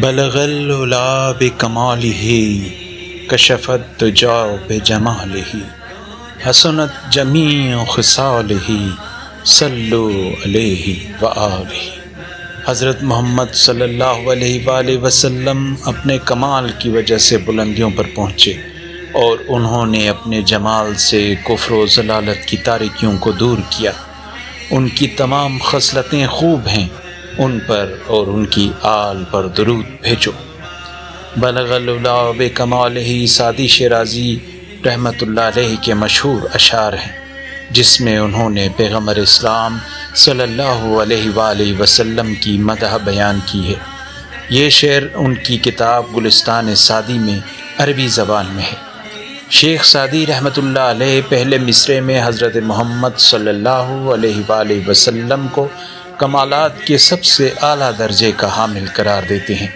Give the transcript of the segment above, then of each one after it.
بلغ العلا بکمالہ کشف الدجی بجمالہ حسنت جمیع خصالہ صلو علیہ وآلہ۔ حضرت محمد صلی اللہ علیہ وآلہ وسلم اپنے کمال کی وجہ سے بلندیوں پر پہنچے اور انہوں نے اپنے جمال سے کفر و ضلالت کی تاریکیوں کو دور کیا۔ ان کی تمام خصلتیں خوب ہیں، ان پر اور ان کی آل پر درود بھیجو۔ بلغ العلا بکمالہ سعدی شیرازی رحمۃ اللہ علیہ کے مشہور اشعار ہیں، جس میں انہوں نے پیغمبر اسلام صلی اللہ علیہ وآلہ وسلم کی مدح بیان کی ہے۔ یہ شعر ان کی کتاب گلستان سعدی میں عربی زبان میں ہے۔ شیخ سعدی رحمۃ اللہ علیہ پہلے مصرعے میں حضرت محمد صلی اللہ علیہ وآلہ وسلم کو کمالات کے سب سے اعلیٰ درجے کا حامل قرار دیتے ہیں،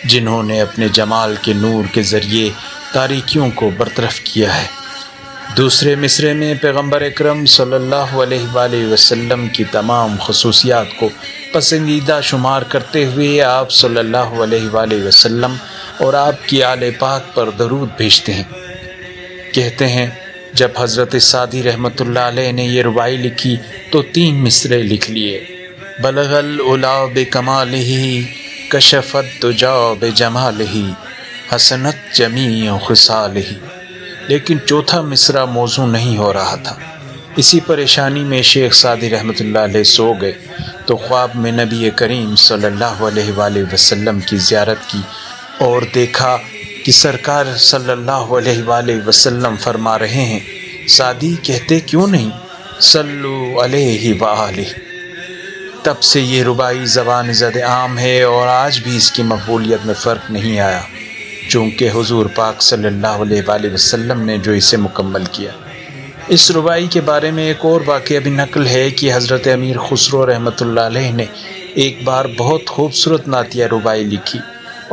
جنہوں نے اپنے جمال کے نور کے ذریعے تاریکیوں کو برطرف کیا ہے۔ دوسرے مصرعے میں پیغمبر اکرم صلی اللہ علیہ وآلہ وسلم کی تمام خصوصیات کو پسندیدہ شمار کرتے ہوئے آپ صلی اللہ علیہ وآلہ وسلم اور آپ کی آل پاک پر درود بھیجتے ہیں۔ کہتے ہیں جب حضرت سعدی رحمۃ اللہ علیہ نے یہ ربائی لکھی تو 3 مصرعے لکھ لیے: بلغ العلا بکمالہ کشف الدجی بجمالہ حسنت جمیع خصالہ، لیکن چوتھا مصرعہ موزوں نہیں ہو رہا تھا۔ اسی پریشانی میں شیخ سعدی رحمۃ اللہ علیہ سو گئے تو خواب میں نبی کریم صلی اللہ علیہ وآلہ وسلم کی زیارت کی اور دیکھا کہ سرکار صلی اللہ علیہ وآلہ وسلم فرما رہے ہیں، سعدی کہتے کیوں نہیں صلو علیہ وآلہ۔ تب سے یہ ربائی زبان زد عام ہے اور آج بھی اس کی مقبولیت میں فرق نہیں آیا، چونکہ حضور پاک صلی اللہ علیہ وآلہ وسلم نے جو اسے مکمل کیا۔ اس ربائی کے بارے میں ایک اور واقعہ بھی نقل ہے کہ حضرت امیر خسرو رحمۃ اللہ علیہ نے ایک بار بہت خوبصورت نعتیہ ربائی لکھی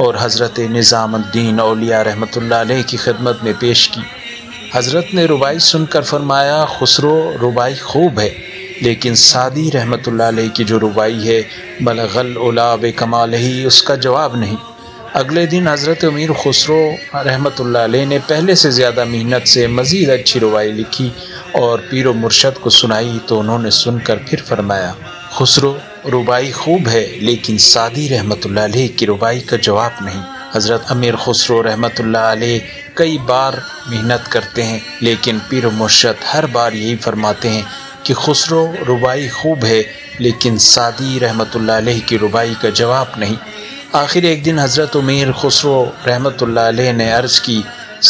اور حضرت نظام الدین اولیاء رحمۃ اللہ علیہ کی خدمت میں پیش کی۔ حضرت نے ربائی سن کر فرمایا، خسرو ربائی خوب ہے، لیکن سعدی رحمۃ اللہ علیہ کی جو ربائی ہے بلغ العلا بکمالہ اس کا جواب نہیں۔ اگلے دن حضرت امیر خسرو رحمۃ اللہ علیہ نے پہلے سے زیادہ محنت سے مزید اچھی ربائی لکھی اور پیر و مرشد کو سنائی تو انہوں نے سن کر پھر فرمایا، خسرو ربائی خوب ہے، لیکن سعدی رحمۃ اللہ علیہ کی ربائی کا جواب نہیں۔ حضرت امیر خسرو رحمۃ اللہ علیہ کئی بار محنت کرتے ہیں، لیکن پیر و مرشد ہر بار یہی فرماتے ہیں کہ خسرو ربائی خوب ہے، لیکن سعدی رحمۃ اللہ علیہ کی ربائی کا جواب نہیں۔ آخر ایک دن حضرت امیر خسرو رحمۃ اللہ علیہ نے عرض کی،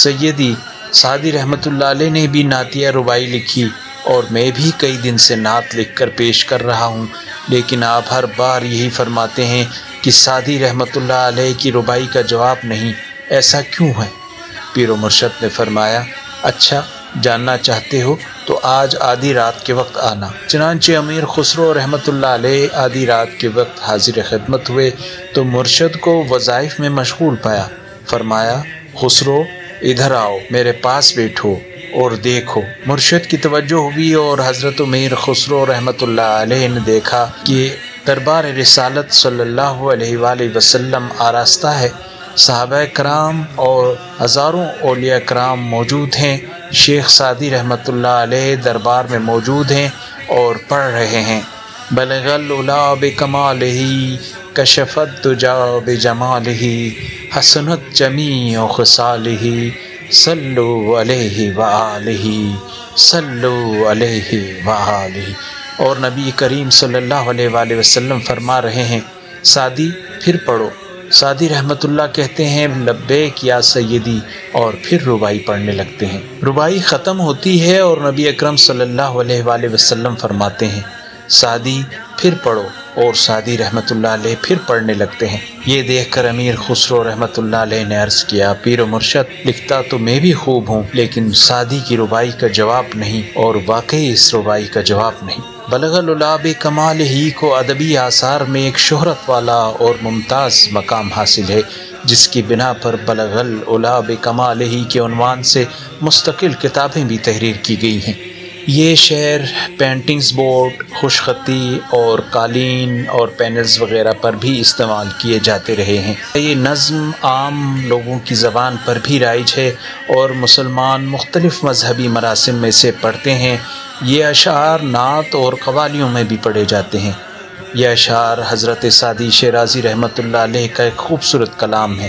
سیدی سعدی رحمۃ اللہ علیہ نے بھی نعتیہ ربائی لکھی اور میں بھی کئی دن سے نعت لکھ کر پیش کر رہا ہوں، لیکن آپ ہر بار یہی فرماتے ہیں کہ سعدی رحمۃ اللہ علیہ کی ربائی کا جواب نہیں، ایسا کیوں ہے؟ پیر و مرشد نے فرمایا، اچھا جاننا چاہتے ہو تو آج آدھی رات کے وقت آنا۔ چنانچہ امیر خسرو رحمۃ اللہ علیہ آدھی رات کے وقت حاضر خدمت ہوئے تو مرشد کو وظائف میں مشغول پایا۔ فرمایا، خسرو ادھر آؤ، میرے پاس بیٹھو اور دیکھو۔ مرشد کی توجہ ہوئی اور حضرت امیر خسرو رحمۃ اللہ علیہ نے دیکھا کہ دربار رسالت صلی اللہ علیہ وآلہ وسلم آراستہ ہے، صحابہ کرام اور ہزاروں اولیاء کرام موجود ہیں، شیخ سعدی رحمۃ اللہ علیہ دربار میں موجود ہیں اور پڑھ رہے ہیں، بلغ العلا بکمالہ کشف الدجی بجمالہ حسنت جمیع خصالہ صلو علیہ وآلہ صلو علیہ وآلہ۔ اور نبی کریم صلی اللہ علیہ وآلہ وسلم فرما رہے ہیں، سعدی پھر پڑھو۔ سعدی رحمۃ اللہ کہتے ہیں، لبیک یا سیدی، اور پھر ربائی پڑھنے لگتے ہیں۔ ربائی ختم ہوتی ہے اور نبی اکرم صلی اللہ علیہ وآلہ وسلم فرماتے ہیں، سعدی پھر پڑھو، اور سعدی رحمۃ اللہ علیہ پھر پڑھنے لگتے ہیں۔ یہ دیکھ کر امیر خسرو رحمۃ اللہ علیہ نے عرض کیا، پیر و مرشد لکھتا تو میں بھی خوب ہوں، لیکن سعدی کی ربائی کا جواب نہیں، اور واقعی اس ربائی کا جواب نہیں۔ بلغ العلا بکمالہ کو ادبی آثار میں ایک شہرت والا اور ممتاز مقام حاصل ہے، جس کی بنا پر بلغ العلا بکمالہ کے عنوان سے مستقل کتابیں بھی تحریر کی گئی ہیں۔ یہ شعر پینٹنگز بورڈ، خوش خطی اور قالین اور پینلز وغیرہ پر بھی استعمال کیے جاتے رہے ہیں۔ یہ نظم عام لوگوں کی زبان پر بھی رائج ہے اور مسلمان مختلف مذہبی مراسم میں سے پڑھتے ہیں۔ یہ اشعار نعت اور قوالیوں میں بھی پڑھے جاتے ہیں۔ یہ اشعار حضرت سعدی شیرازی رحمۃ اللہ علیہ کا ایک خوبصورت کلام ہے،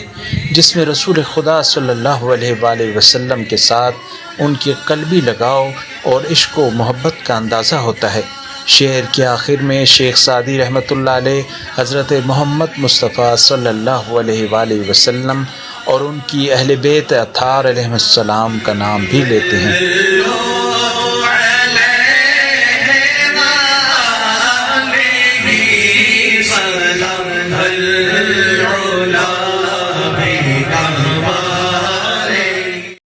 جس میں رسول خدا صلی اللہ علیہ وآلہ وسلم کے ساتھ ان کے قلبی لگاؤ اور عشق و محبت کا اندازہ ہوتا ہے۔ شعر کے آخر میں شیخ سعدی رحمۃ اللہ علیہ حضرت محمد مصطفیٰ صلی اللہ علیہ وآلہ وسلم اور ان کی اہل بیت اطہار علیہ السلام کا نام بھی لیتے ہیں۔